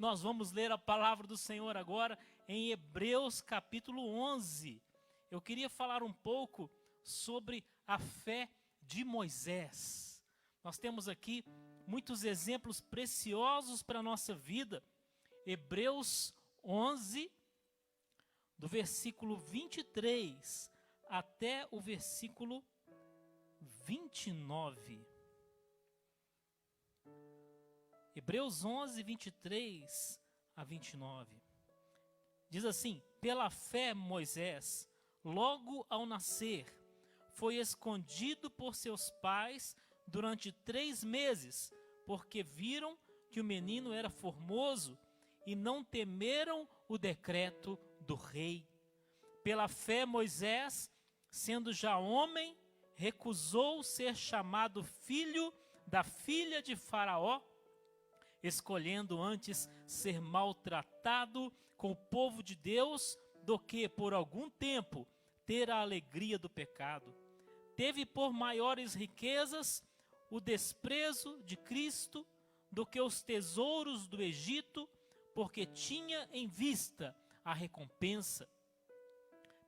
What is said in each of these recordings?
nós vamos ler a palavra do Senhor agora em Hebreus capítulo 11. Eu queria falar um pouco sobre a fé de Moisés. Nós temos aqui muitos exemplos preciosos para a nossa vida. Hebreus 11, do versículo 23 até o versículo 29. Hebreus 11, 23 a 29. Diz assim: pela fé Moisés, logo ao nascer, foi escondido por seus pais durante 3 meses, porque viram que o menino era formoso e não temeram o decreto do rei. Pela fé Moisés, sendo já homem, recusou ser chamado filho da filha de Faraó, escolhendo antes ser maltratado com o povo de Deus do que, por algum tempo, ter a alegria do pecado. Teve por maiores riquezas o desprezo de Cristo do que os tesouros do Egito, porque tinha em vista a recompensa.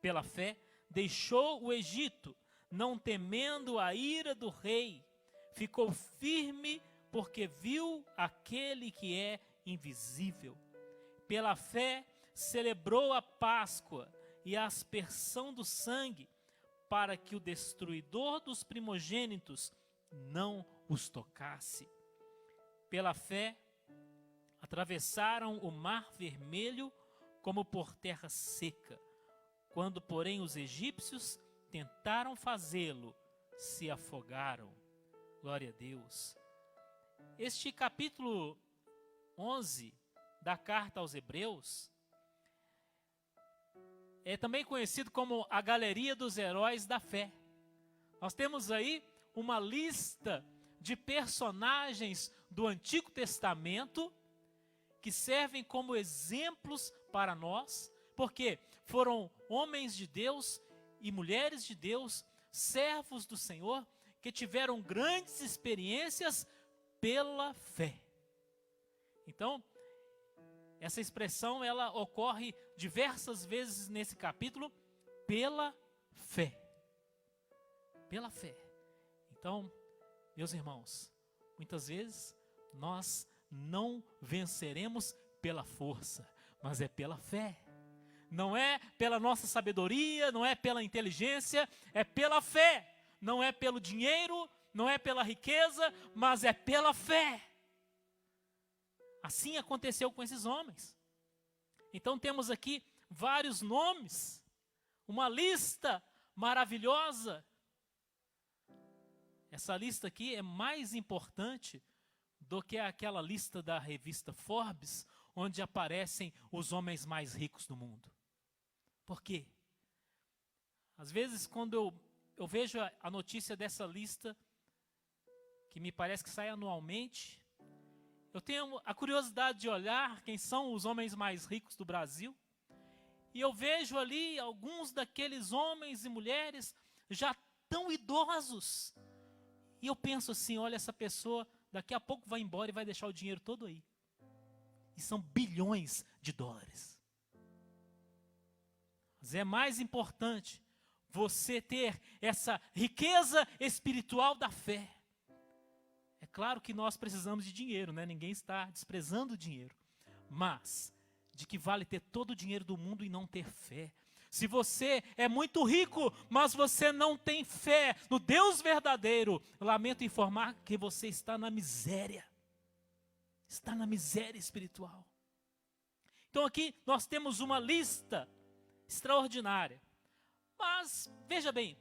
Pela fé, deixou o Egito, não temendo a ira do rei. Ficou firme, porque viu aquele que é invisível. Pela fé, celebrou a Páscoa e a aspersão do sangue, para que o destruidor dos primogênitos não os tocasse. Pela fé, atravessaram o mar vermelho como por terra seca. Quando, porém, os egípcios tentaram fazê-lo, se afogaram. Glória a Deus. Este capítulo 11 da carta aos Hebreus é também conhecido como a galeria dos heróis da fé. Nós temos aí uma lista de personagens do Antigo Testamento que servem como exemplos para nós, porque foram homens de Deus e mulheres de Deus, servos do Senhor, que tiveram grandes experiências pela fé. Então, essa expressão ela ocorre diversas vezes nesse capítulo, pela fé. Pela fé. Então, meus irmãos, muitas vezes nós não venceremos pela força, mas é pela fé. Não é pela nossa sabedoria, não é pela inteligência, é pela fé. Não é pelo dinheiro, não é pela riqueza, mas é pela fé. Assim aconteceu com esses homens. Então temos aqui vários nomes, uma lista maravilhosa. Essa lista aqui é mais importante do que aquela lista da revista Forbes, onde aparecem os homens mais ricos do mundo. Por quê? Às vezes, quando eu vejo a notícia dessa lista, que me parece que sai anualmente, eu tenho a curiosidade de olhar quem são os homens mais ricos do Brasil, e eu vejo ali alguns daqueles homens e mulheres já tão idosos, e eu penso assim, olha, essa pessoa daqui a pouco vai embora e vai deixar o dinheiro todo aí. E são bilhões de dólares. Mas é mais importante você ter essa riqueza espiritual da fé. É claro que nós precisamos de dinheiro, né? Ninguém está desprezando o dinheiro. Mas, de que vale ter todo o dinheiro do mundo e não ter fé? Se você é muito rico, mas você não tem fé no Deus verdadeiro, lamento informar que você está na miséria. Está na miséria espiritual. Então aqui nós temos uma lista extraordinária. Mas, veja bem,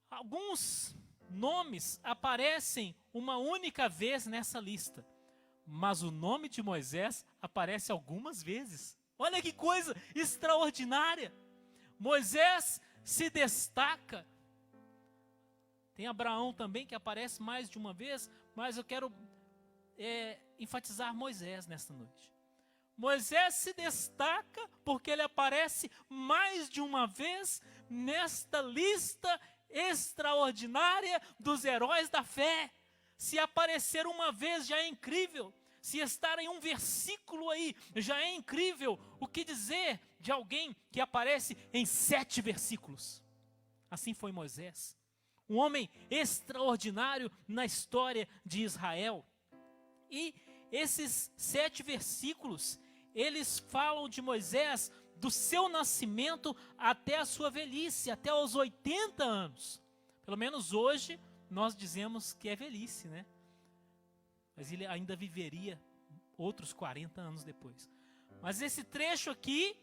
alguns nomes aparecem uma única vez nessa lista. Mas o nome de Moisés aparece algumas vezes. Olha que coisa extraordinária. Moisés se destaca. Tem Abraão também que aparece mais de uma vez, mas eu quero enfatizar Moisés nesta noite. Moisés se destaca porque ele aparece mais de uma vez nesta lista extraordinária dos heróis da fé. Se aparecer uma vez já é incrível. Se estar em um versículo aí já é incrível, o que dizer de alguém que aparece em 7 versículos? Assim foi Moisés, um homem extraordinário na história de Israel. E esses 7 versículos, eles falam de Moisés do seu nascimento até a sua velhice, até os 80 anos. Pelo menos hoje nós dizemos que é velhice, né? Mas ele ainda viveria outros 40 anos depois. Mas esse trecho aqui,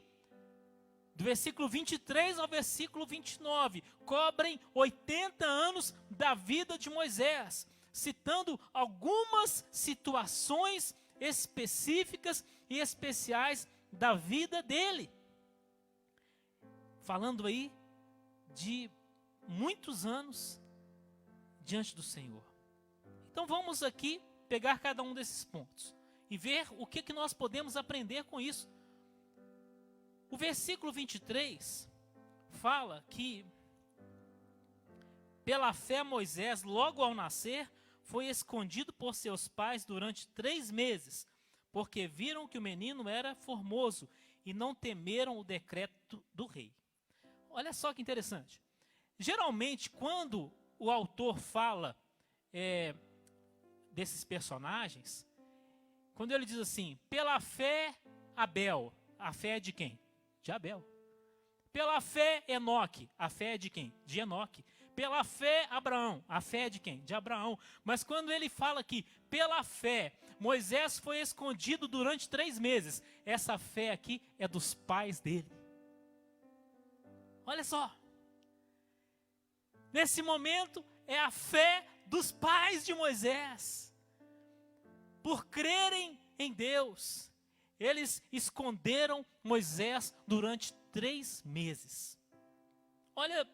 do versículo 23 ao versículo 29, cobrem 80 anos da vida de Moisés, citando algumas situações específicas e especiais da vida dele. Falando aí de muitos anos diante do Senhor. Então vamos aqui pegar cada um desses pontos e ver o que nós podemos aprender com isso. O versículo 23 fala que pela fé Moisés, logo ao nascer, foi escondido por seus pais durante 3 meses, porque viram que o menino era formoso e não temeram o decreto do rei. Olha só que interessante. Geralmente, quando o autor fala desses personagens, quando ele diz assim, pela fé Abel, a fé é de quem? De Abel. Pela fé Enoque, a fé é de quem? De Enoque. Pela fé Abraão, a fé é de quem? De Abraão. Mas quando ele fala que pela fé Moisés foi escondido durante 3 meses, essa fé aqui é dos pais dele. Olha só. Nesse momento é a fé dos pais de Moisés. Por crerem em Deus, eles esconderam Moisés durante 3 meses. Olha,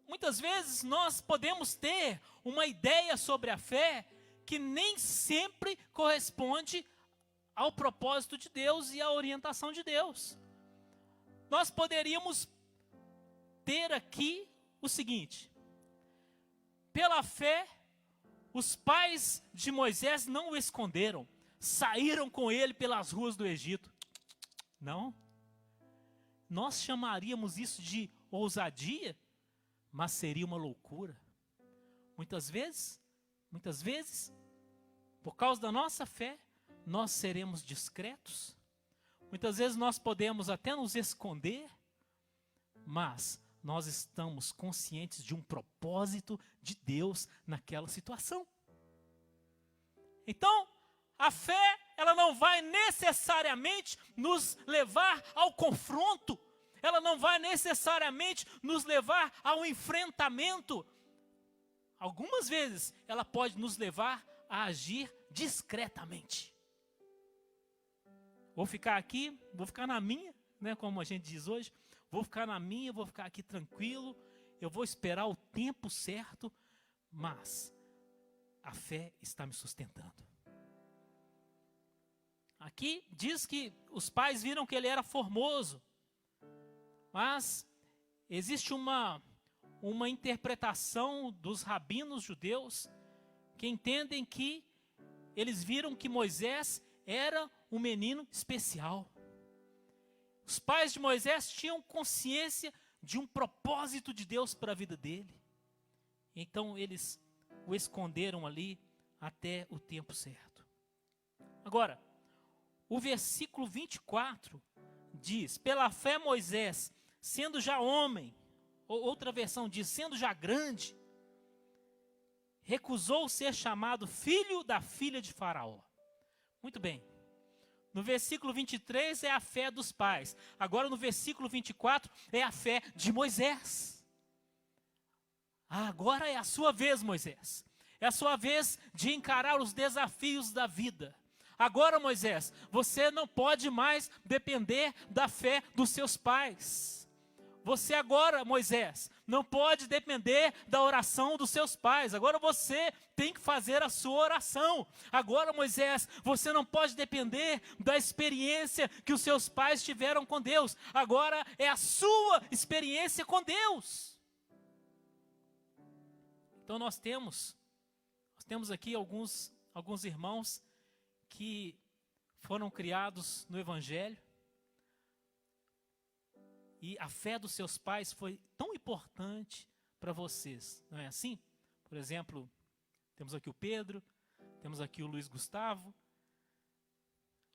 muitas vezes nós podemos ter uma ideia sobre a fé que nem sempre corresponde ao propósito de Deus e à orientação de Deus. Nós poderíamos ter aqui o seguinte: pela fé, os pais de Moisés não o esconderam, saíram com ele pelas ruas do Egito. Não. Nós chamaríamos isso de ousadia, mas seria uma loucura. Muitas vezes, por causa da nossa fé, nós seremos discretos. Muitas vezes nós podemos até nos esconder, mas nós estamos conscientes de um propósito de Deus naquela situação. Então, a fé, ela não vai necessariamente nos levar ao confronto, ela não vai necessariamente nos levar ao enfrentamento. Algumas vezes, ela pode nos levar a agir discretamente. Vou ficar aqui, vou ficar na minha, né, como a gente diz hoje, vou ficar na minha, vou ficar aqui tranquilo, eu vou esperar o tempo certo, mas a fé está me sustentando. Aqui diz que os pais viram que ele era formoso, mas existe uma interpretação dos rabinos judeus que entendem que eles viram que Moisés era um menino especial. Os pais de Moisés tinham consciência de um propósito de Deus para a vida dele. Então eles o esconderam ali até o tempo certo. Agora, o versículo 24 diz, pela fé Moisés, sendo já homem, ou outra versão diz, sendo já grande, recusou ser chamado filho da filha de Faraó. Muito bem. No versículo 23 é a fé dos pais. Agora no versículo 24 é a fé de Moisés. Agora é a sua vez, Moisés. É a sua vez de encarar os desafios da vida. Agora, Moisés, você não pode mais depender da fé dos seus pais. Você agora, Moisés, não pode depender da oração dos seus pais. Agora você tem que fazer a sua oração. Agora, Moisés, você não pode depender da experiência que os seus pais tiveram com Deus. Agora é a sua experiência com Deus. Então nós temos aqui alguns irmãos que foram criados no Evangelho, e a fé dos seus pais foi tão importante para vocês, não é assim? Por exemplo, temos aqui o Pedro, temos aqui o Luiz Gustavo,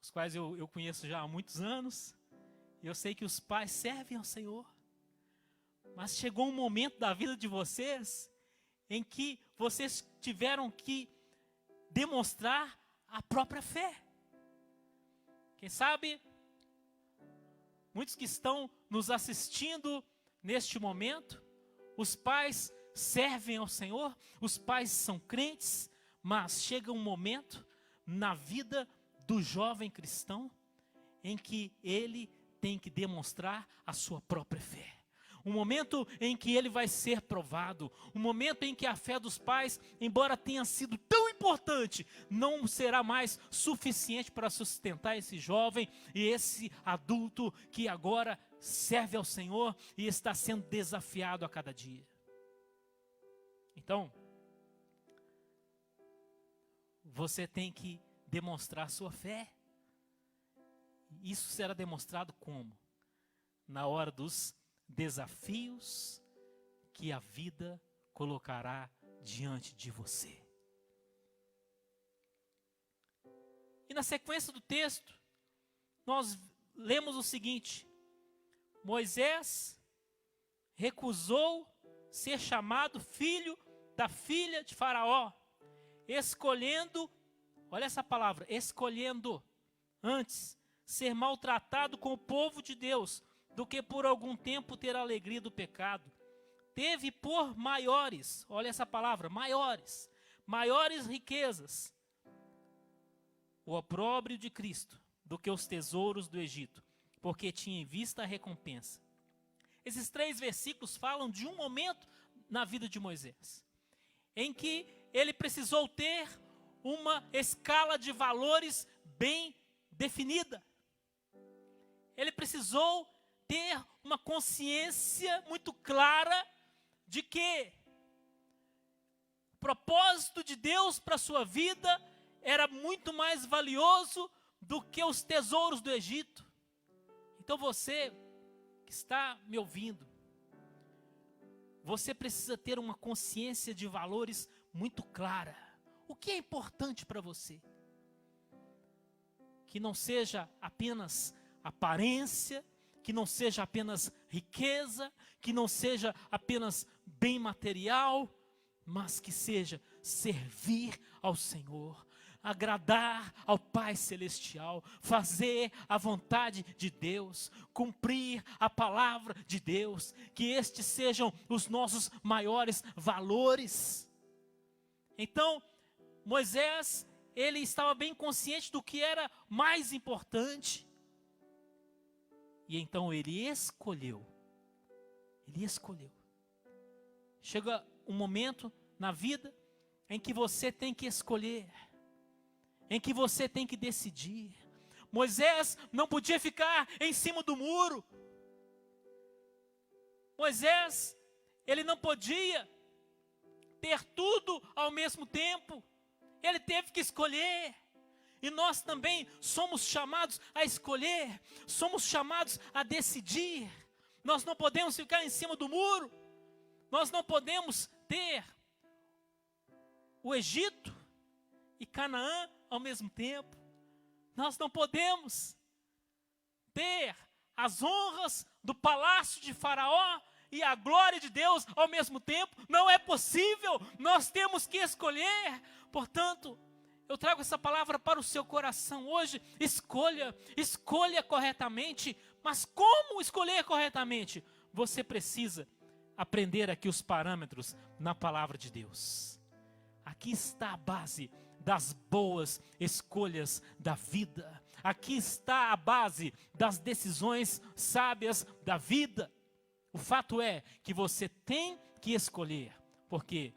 os quais eu conheço já há muitos anos, e eu sei que os pais servem ao Senhor, mas chegou um momento da vida de vocês em que vocês tiveram que demonstrar a própria fé. Quem sabe, muitos que estão nos assistindo neste momento, os pais servem ao Senhor, os pais são crentes, mas chega um momento na vida do jovem cristão em que ele tem que demonstrar a sua própria fé. Um momento em que ele vai ser provado, um momento em que a fé dos pais, embora tenha sido tão importante, não será mais suficiente para sustentar esse jovem e esse adulto que agora serve ao Senhor e está sendo desafiado a cada dia. Então, você tem que demonstrar sua fé. Isso será demonstrado como? Na hora dos desafios que a vida colocará diante de você. E na sequência do texto, nós lemos o seguinte: Moisés recusou ser chamado filho da filha de Faraó, escolhendo, olha essa palavra, escolhendo antes ser maltratado com o povo de Deus, do que por algum tempo ter a alegria do pecado. Teve por maiores, olha essa palavra, maiores riquezas, o opróbrio de Cristo, do que os tesouros do Egito, porque tinha em vista a recompensa. Esses 3 versículos falam de um momento na vida de Moisés, em que ele precisou ter uma escala de valores bem definida. Ele precisou ter uma consciência muito clara de que o propósito de Deus para a sua vida era muito mais valioso do que os tesouros do Egito. Então você que está me ouvindo, você precisa ter uma consciência de valores muito clara. O que é importante para você? Que não seja apenas aparência, que não seja apenas riqueza, que não seja apenas bem material, mas que seja servir ao Senhor, agradar ao Pai Celestial, fazer a vontade de Deus, cumprir a palavra de Deus, que estes sejam os nossos maiores valores. Então, Moisés, ele estava bem consciente do que era mais importante. E então ele escolheu. Chega um momento na vida em que você tem que escolher, em que você tem que decidir. Moisés não podia ficar em cima do muro. Moisés, ele não podia ter tudo ao mesmo tempo. Ele teve que escolher. E nós também somos chamados a escolher, somos chamados a decidir. Nós não podemos ficar em cima do muro, nós não podemos ter o Egito e Canaã ao mesmo tempo. Nós não podemos ter as honras do palácio de Faraó e a glória de Deus ao mesmo tempo. Não é possível, nós temos que escolher. Portanto, eu trago essa palavra para o seu coração hoje. Escolha corretamente. Mas como escolher corretamente? Você precisa aprender aqui os parâmetros na palavra de Deus. Aqui está a base das boas escolhas da vida. Aqui está a base das decisões sábias da vida. O fato é que você tem que escolher, porque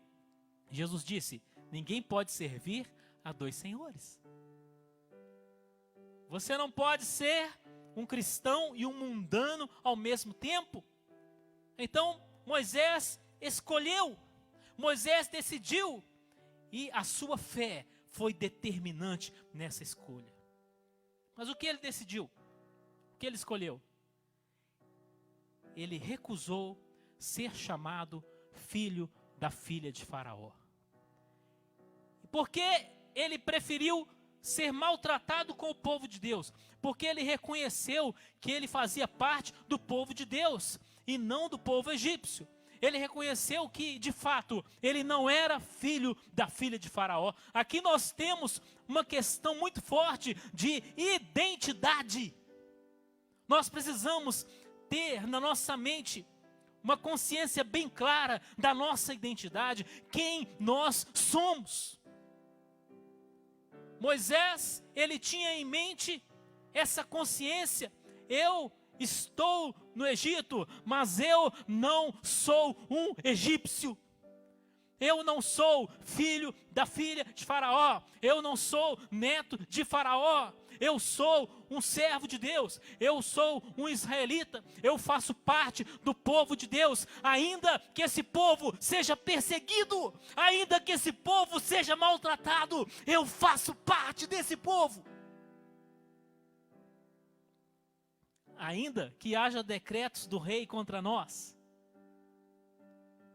Jesus disse: ninguém pode servir a 2 senhores. Você não pode ser um cristão e um mundano ao mesmo tempo. Então Moisés escolheu, Moisés decidiu, e a sua fé foi determinante nessa escolha. Mas o que ele decidiu? O que ele escolheu? Ele recusou ser chamado filho da filha de Faraó. Porque ele preferiu ser maltratado com o povo de Deus, porque ele reconheceu que ele fazia parte do povo de Deus e não do povo egípcio. Ele reconheceu que, de fato, ele não era filho da filha de Faraó. Aqui nós temos uma questão muito forte de identidade. Nós precisamos ter na nossa mente uma consciência bem clara da nossa identidade, quem nós somos. Moisés, ele tinha em mente essa consciência: eu estou no Egito, mas eu não sou um egípcio. Eu não sou filho da filha de Faraó. Eu não sou neto de Faraó. Eu sou um servo de Deus. Eu sou um israelita. Eu faço parte do povo de Deus. Ainda que esse povo seja perseguido, ainda que esse povo seja maltratado, eu faço parte desse povo. Ainda que haja decretos do rei contra nós,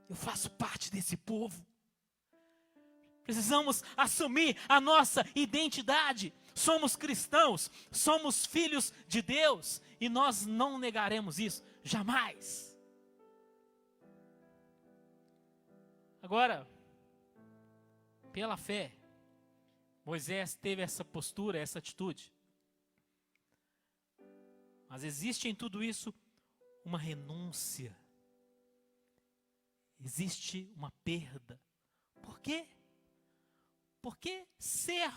eu faço parte desse povo. Precisamos assumir a nossa identidade. Somos cristãos, somos filhos de Deus e nós não negaremos isso, jamais. Agora, pela fé, Moisés teve essa postura, essa atitude. Mas existe em tudo isso uma renúncia. Existe uma perda. Por quê? Porque ser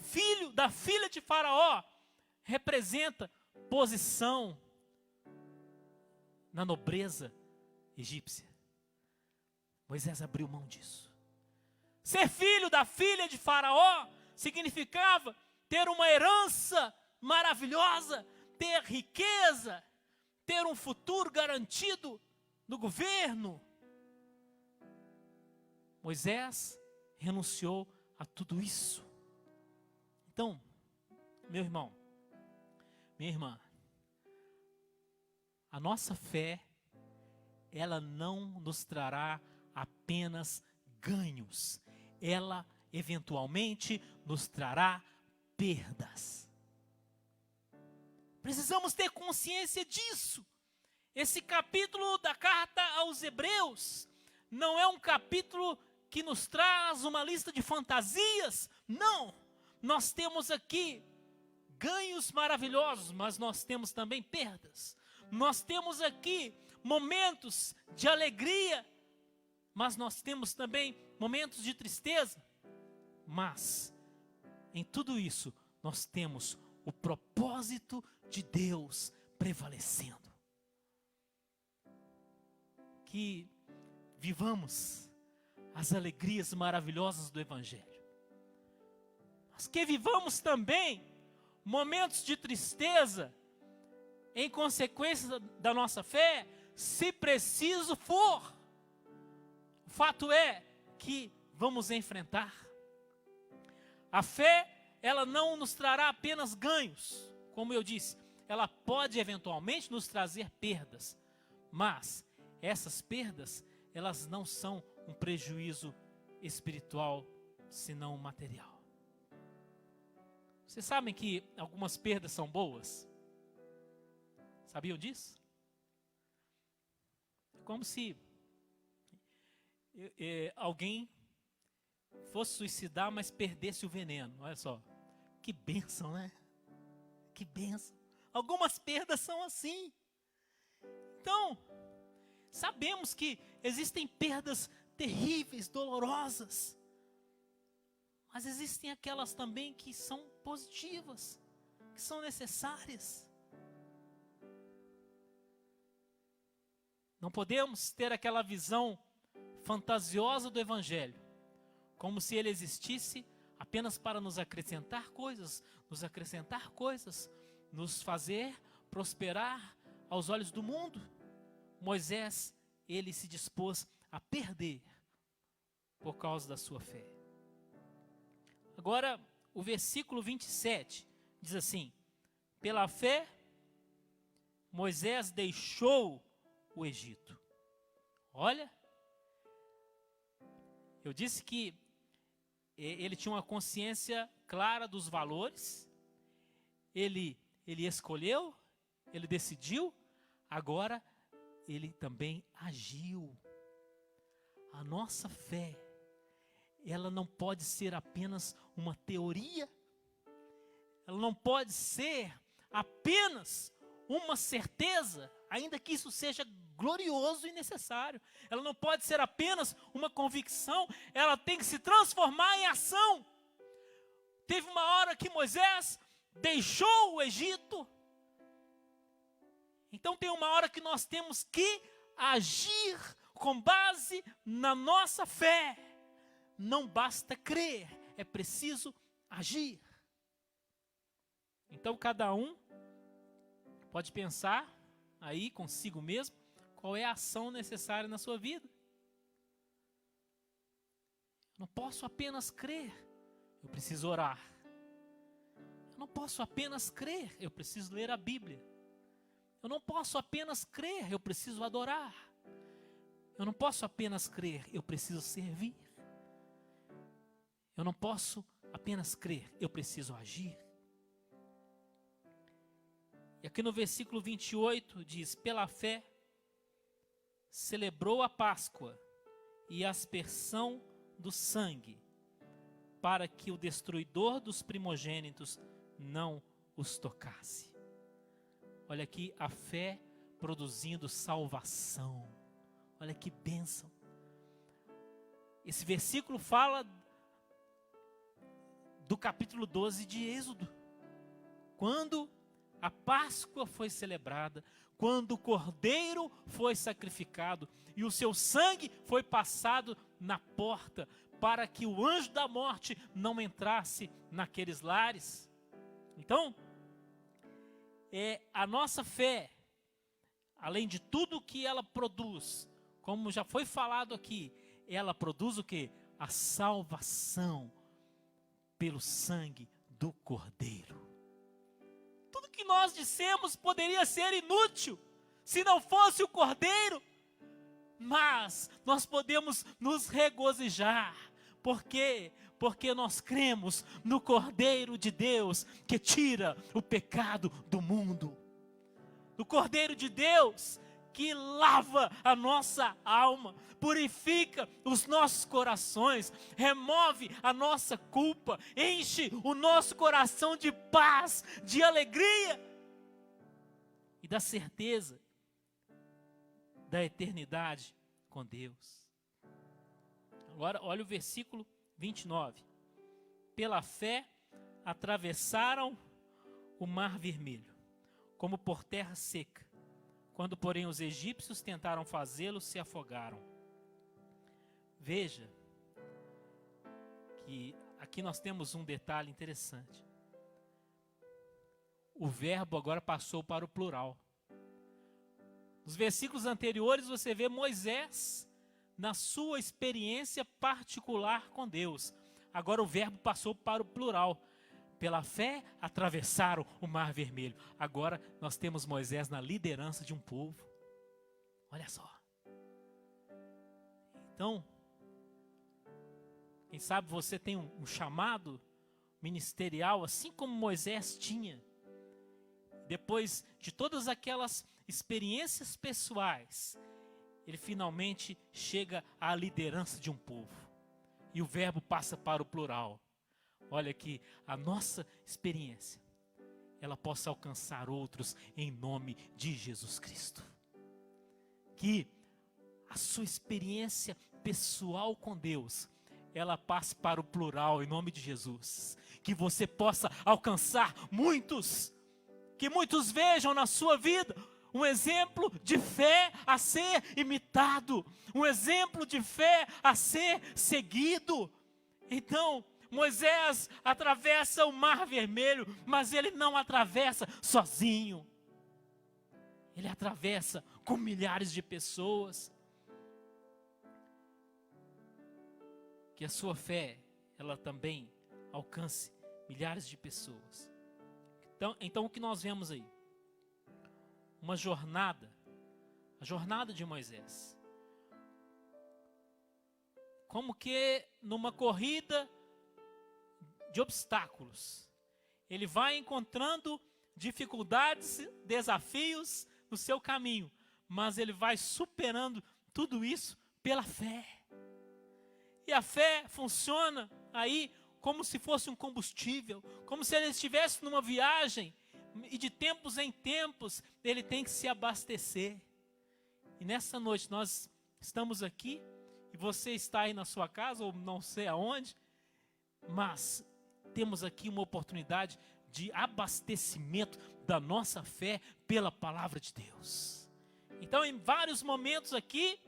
filho da filha de Faraó representa posição na nobreza egípcia. Moisés abriu mão disso. Ser filho da filha de Faraó significava ter uma herança maravilhosa, ter riqueza, ter um futuro garantido no governo. Moisés renunciou a tudo isso. Então, meu irmão, minha irmã, a nossa fé, ela não nos trará apenas ganhos, ela eventualmente nos trará perdas. Precisamos ter consciência disso. Esse capítulo da carta aos Hebreus não é um capítulo que nos traz uma lista de fantasias. Não, nós temos aqui ganhos maravilhosos, mas nós temos também perdas. Nós temos aqui momentos de alegria, mas nós temos também momentos de tristeza. Mas em tudo isso nós temos o propósito de Deus prevalecendo. Que vivamos as alegrias maravilhosas do Evangelho, mas que vivamos também momentos de tristeza em consequência da nossa fé, se preciso for. O fato é que vamos enfrentar. A fé, ela não nos trará apenas ganhos, como eu disse, ela pode eventualmente nos trazer perdas, mas essas perdas, elas não são um prejuízo espiritual, senão material. Vocês sabem que algumas perdas são boas? Sabiam disso? É como se alguém fosse suicidar, mas perdesse o veneno. Olha só, que bênção, né? Que bênção. Algumas perdas são assim. Então, sabemos que existem perdas terríveis, dolorosas, mas existem aquelas também que são positivas, que são necessárias. Não podemos ter aquela visão fantasiosa do Evangelho, como se ele existisse apenas para nos acrescentar coisas, nos fazer prosperar aos olhos do mundo. Moisés, ele se dispôs a perder por causa da sua fé. Agora, o versículo 27 diz assim: pela fé, Moisés deixou o Egito. Olha, eu disse que ele tinha uma consciência clara dos valores, ele escolheu, ele decidiu, agora ele também agiu. A nossa fé, ela não pode ser apenas uma teoria, ela não pode ser apenas uma certeza, ainda que isso seja glorioso e necessário. Ela não pode ser apenas uma convicção, ela tem que se transformar em ação. Teve uma hora que Moisés deixou o Egito, então tem uma hora que nós temos que agir com base na nossa fé. Não basta crer, é preciso agir. Então cada um pode pensar aí consigo mesmo qual é a ação necessária na sua vida. Eu não posso apenas crer, eu preciso orar. Eu não posso apenas crer, eu preciso ler a Bíblia. Eu não posso apenas crer, eu preciso adorar. Eu não posso apenas crer, eu preciso servir. Eu não posso apenas crer, eu preciso agir. E aqui no versículo 28 diz: pela fé, celebrou a Páscoa e a aspersão do sangue, para que o destruidor dos primogênitos não os tocasse. Olha aqui a fé produzindo salvação. Olha que bênção. Esse versículo fala do capítulo 12 de Êxodo, quando a Páscoa foi celebrada, quando o cordeiro foi sacrificado e o seu sangue foi passado na porta para que o anjo da morte não entrasse naqueles lares. Então, a nossa fé, além de tudo que ela produz, como já foi falado aqui, ela produz o quê? A salvação pelo sangue do cordeiro. Tudo que nós dissemos poderia ser inútil se não fosse o cordeiro, mas nós podemos nos regozijar. Por quê? Porque nós cremos no Cordeiro de Deus que tira o pecado do mundo. No Cordeiro de Deus que lava a nossa alma, purifica os nossos corações, remove a nossa culpa, enche o nosso coração de paz, de alegria e da certeza da eternidade com Deus. Agora olha o versículo 29. Pela fé atravessaram o mar vermelho, como por terra seca. Quando, porém, os egípcios tentaram fazê-lo, se afogaram. Veja que aqui nós temos um detalhe interessante. O verbo agora passou para o plural. Nos versículos anteriores você vê Moisés na sua experiência particular com Deus. Agora o verbo passou para o plural. Pela fé atravessaram o mar vermelho. Agora nós temos Moisés na liderança de um povo. Olha só. Então, quem sabe você tem um chamado ministerial, assim como Moisés tinha. Depois de todas aquelas experiências pessoais, ele finalmente chega à liderança de um povo. E o verbo passa para o plural. Olha que a nossa experiência, ela possa alcançar outros em nome de Jesus Cristo. Que a sua experiência pessoal com Deus, ela passe para o plural em nome de Jesus. Que você possa alcançar muitos, que muitos vejam na sua vida um exemplo de fé a ser imitado, um exemplo de fé a ser seguido. Então, Moisés atravessa o mar vermelho, mas ele não atravessa sozinho. Ele atravessa com milhares de pessoas. Que a sua fé, ela também alcance milhares de pessoas. Então o que nós vemos aí? Uma jornada, a jornada de Moisés. Como que numa corrida de obstáculos, ele vai encontrando dificuldades, desafios no seu caminho, mas ele vai superando tudo isso pela fé. E a fé funciona aí como se fosse um combustível, como se ele estivesse numa viagem e de tempos em tempos ele tem que se abastecer. E nessa noite nós estamos aqui e você está aí na sua casa ou não sei aonde, mas temos aqui uma oportunidade de abastecimento da nossa fé pela palavra de Deus. Então, em vários momentos aqui,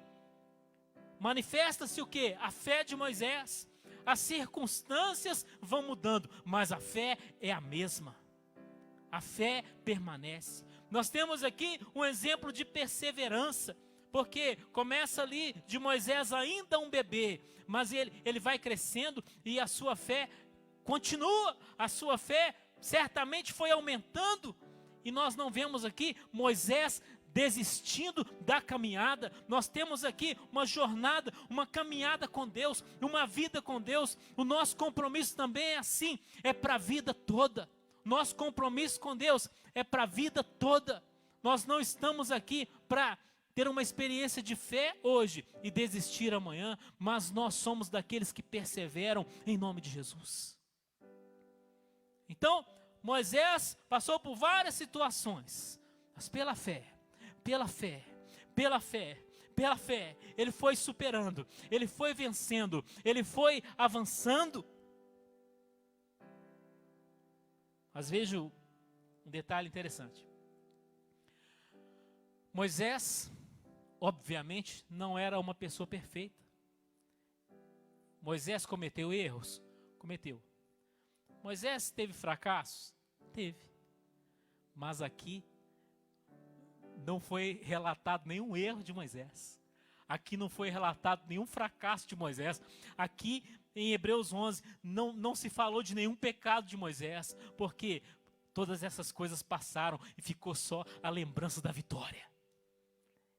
manifesta-se o quê? A fé de Moisés. As circunstâncias vão mudando, mas a fé é a mesma. A fé permanece. Nós temos aqui um exemplo de perseverança, porque começa ali de Moisés ainda um bebê, mas ele vai crescendo e a sua fé continua, a sua fé certamente foi aumentando, e nós não vemos aqui Moisés desistindo da caminhada. Nós temos aqui uma jornada, uma caminhada com Deus, uma vida com Deus. O nosso compromisso também é assim, é para a vida toda. Nosso compromisso com Deus é para a vida toda. Nós não estamos aqui para ter uma experiência de fé hoje e desistir amanhã, mas nós somos daqueles que perseveram em nome de Jesus. Então, Moisés passou por várias situações, mas pela fé, ele foi superando, ele foi vencendo, ele foi avançando. Mas vejo um detalhe interessante. Moisés, obviamente, não era uma pessoa perfeita. Moisés cometeu erros? Cometeu. Moisés teve fracassos? Teve. Mas aqui não foi relatado nenhum erro de Moisés. Aqui não foi relatado nenhum fracasso de Moisés. Aqui em Hebreus 11 não se falou de nenhum pecado de Moisés, porque todas essas coisas passaram e ficou só a lembrança da vitória.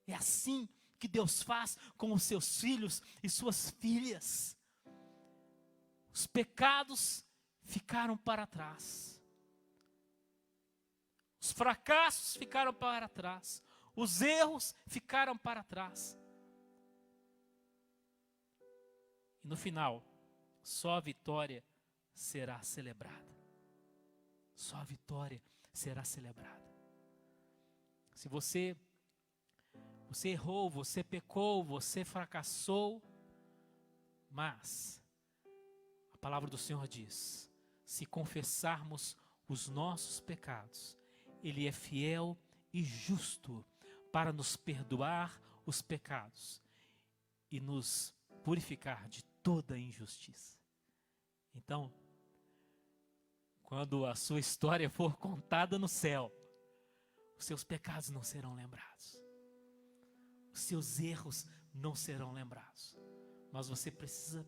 É assim que Deus faz com os seus filhos e suas filhas. Os pecados ficaram para trás. Os fracassos ficaram para trás. Os erros ficaram para trás. E no final, só a vitória será celebrada. Só a vitória será celebrada. Se você errou, você pecou, você fracassou, mas a palavra do Senhor diz: se confessarmos os nossos pecados, Ele é fiel e justo para nos perdoar os pecados e nos purificar de toda injustiça. Então, quando a sua história for contada no céu, os seus pecados não serão lembrados, os seus erros não serão lembrados, mas você precisa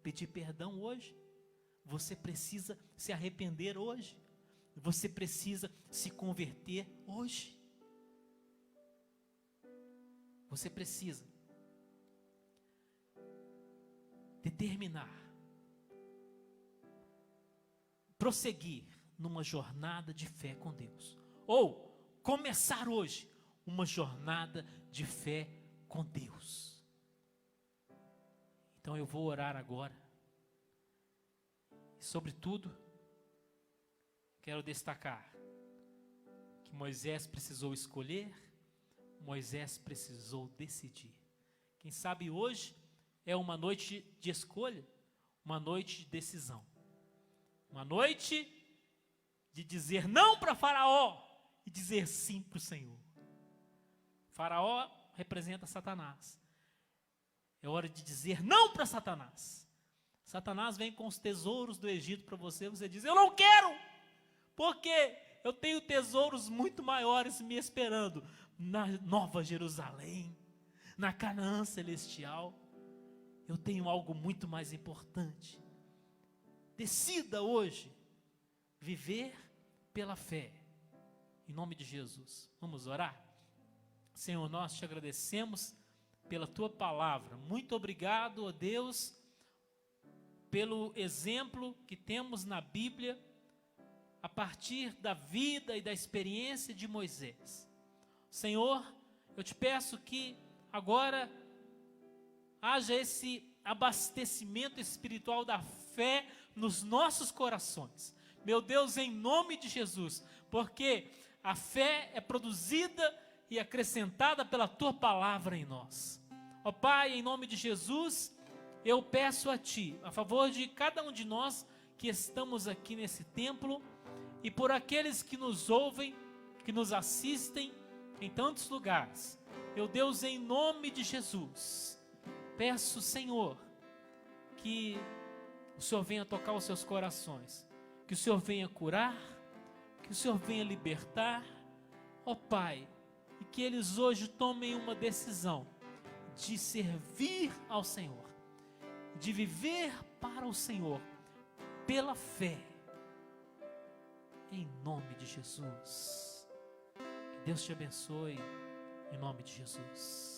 pedir perdão hoje. Você precisa se arrepender hoje. Você precisa se converter hoje. Você precisa determinar, prosseguir numa jornada de fé com Deus. Ou começar hoje uma jornada de fé com Deus. Então eu vou orar agora. Sobretudo, quero destacar que Moisés precisou escolher, Moisés precisou decidir. Quem sabe hoje é uma noite de escolha, uma noite de decisão, uma noite de dizer não para Faraó e dizer sim para o Senhor. Faraó representa Satanás. É hora de dizer não para Satanás. Satanás vem com os tesouros do Egito para você, você diz: eu não quero, porque eu tenho tesouros muito maiores me esperando na Nova Jerusalém, na Canaã celestial. Eu tenho algo muito mais importante. decida hoje viver pela fé, em nome de Jesus. Vamos orar? Senhor, nós te agradecemos pela tua palavra. Muito obrigado, ó Deus, pelo exemplo que temos na Bíblia, a partir da vida e da experiência de Moisés. Senhor, eu te peço que agora haja esse abastecimento espiritual da fé nos nossos corações. Meu Deus, em nome de Jesus, porque a fé é produzida e acrescentada pela tua palavra em nós. Ó Pai, em nome de Jesus, eu peço a Ti, a favor de cada um de nós que estamos aqui nesse templo e por aqueles que nos ouvem, que nos assistem em tantos lugares. Meu Deus, em nome de Jesus, peço, Senhor, que o Senhor venha tocar os seus corações, que o Senhor venha curar, que o Senhor venha libertar, ó Pai, e que eles hoje tomem uma decisão de servir ao Senhor, de viver para o Senhor, pela fé, em nome de Jesus. Que Deus te abençoe, em nome de Jesus.